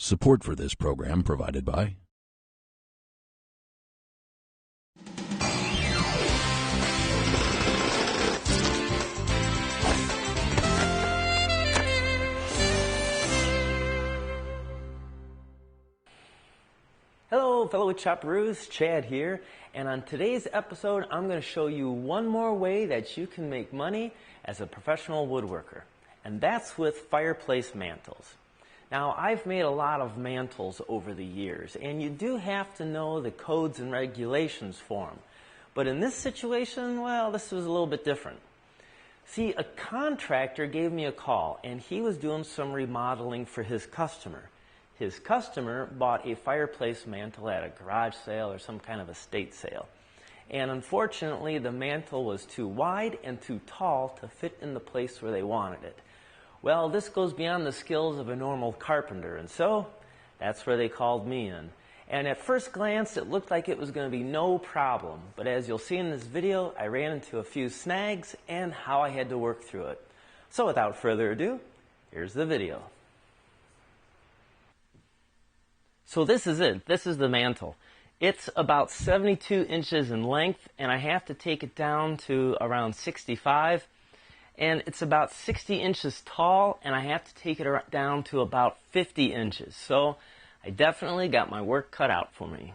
Support for this program provided by Hello fellow chopperoos, Chad here, and on today's episode I'm going to show you one more way that you can make money as a professional woodworker, and that's with fireplace mantles. Now, I've made a lot of mantles over the years, and you do have to know the codes and regulations for them. But in this situation, well, this was a little bit different. See, a contractor gave me a call, and he was doing some remodeling for his customer. His customer bought a fireplace mantle at a garage sale or some kind of estate sale. And unfortunately, the mantle was too wide and too tall to fit in the place where they wanted it. Well, this goes beyond the skills of a normal carpenter, and so that's where they called me in. And at first glance, it looked like it was going to be no problem. But as you'll see in this video, I ran into a few snags and how I had to work through it. So without further ado, here's the video. So this is it. This is the mantle. It's about 72 inches in length, and I have to take it down to around 65. And it's about 60 inches tall, and I have to take it down to about 50 inches. So I definitely got my work cut out for me.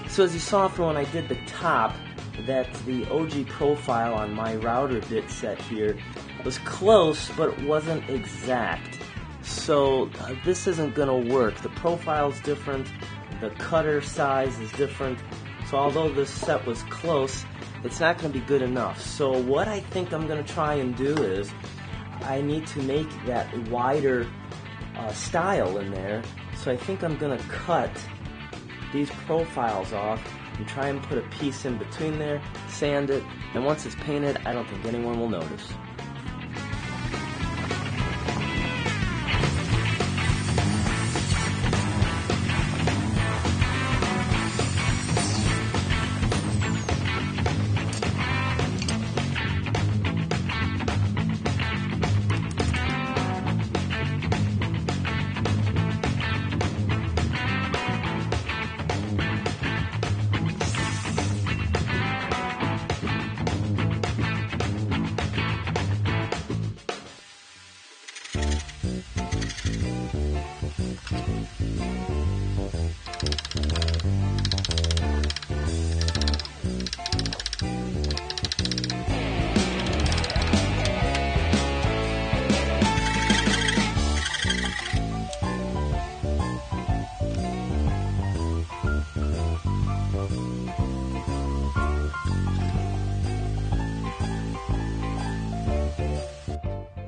So as you saw from when I did the top, that the OG profile on my router bit set here was close, but it wasn't exact. So this isn't going to work. The profile's different, the cutter size is different. So although this set was close, it's not going to be good enough. So what I think I'm going to try and do is I need to make that wider style in there. So I think I'm going to cut these profiles off and try and put a piece in between there, sand it, and once it's painted, I don't think anyone will notice.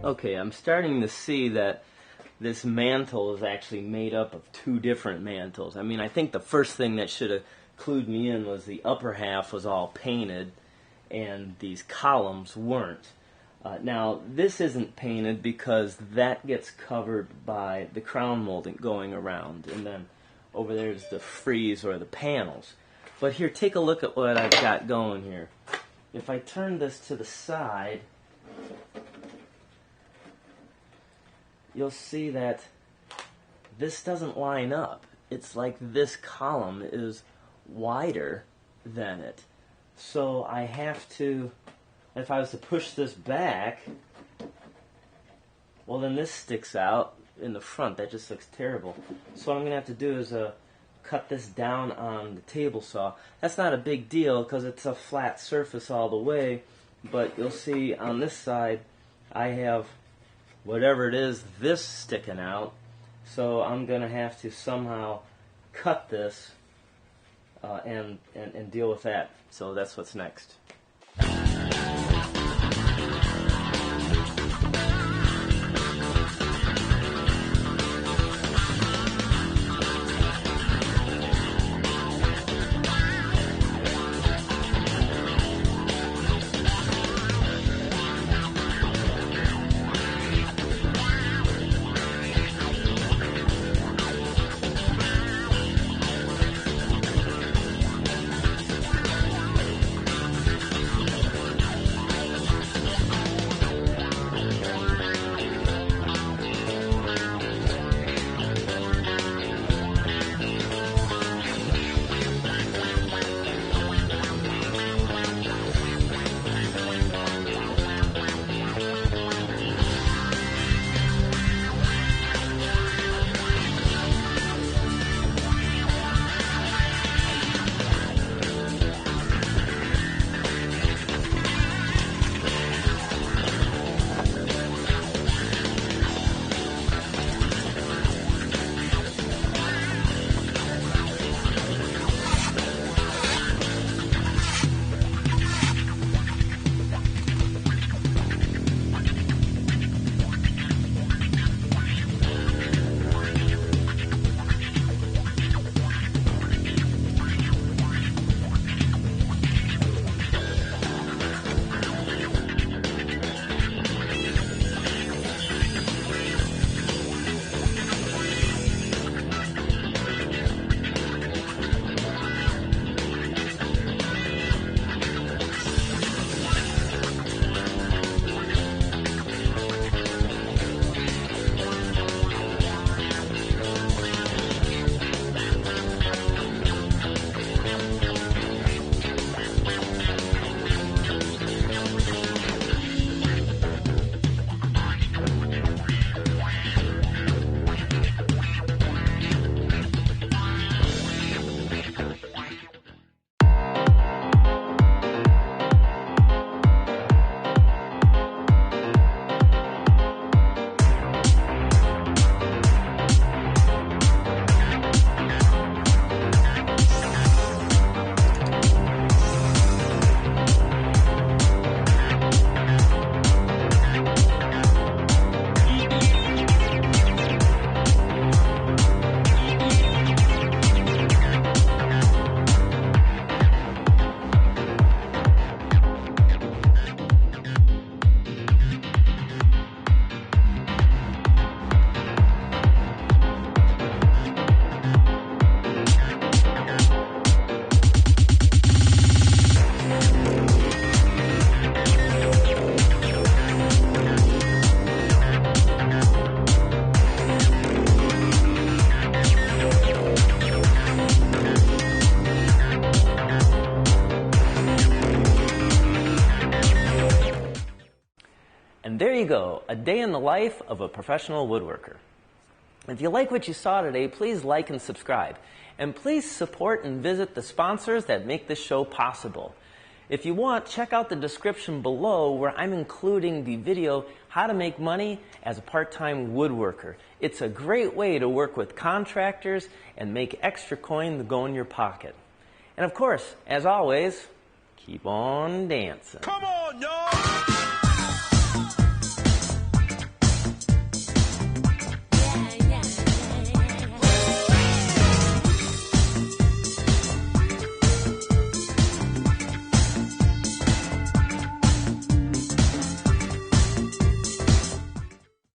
Okay, I'm starting to see that this mantle is actually made up of two different mantles. I mean, I think the first thing that should have clued me in was the upper half was all painted and these columns weren't. Now, this isn't painted because that gets covered by the crown molding going around, and then over there's the frieze or the panels. But here, take a look at what I've got going here. If I turn this to the side, you'll see that this doesn't line up. It's like this column is wider than it. So I have to, if I was to push this back, well then this sticks out in the front. That just looks terrible. So what I'm going to have to do is cut this down on the table saw. That's not a big deal because it's a flat surface all the way, but you'll see on this side I have whatever it is, this sticking out. So I'm going to have to somehow cut this and deal with that. So that's what's next. And there you go, a day in the life of a professional woodworker. If you like what you saw today, please like and subscribe. And please support and visit the sponsors that make this show possible. If you want, check out the description below where I'm including the video, How to Make Money as a Part-Time Woodworker. It's a great way to work with contractors and make extra coin to go in your pocket. And of course, as always, keep on dancing. Come on, y'all!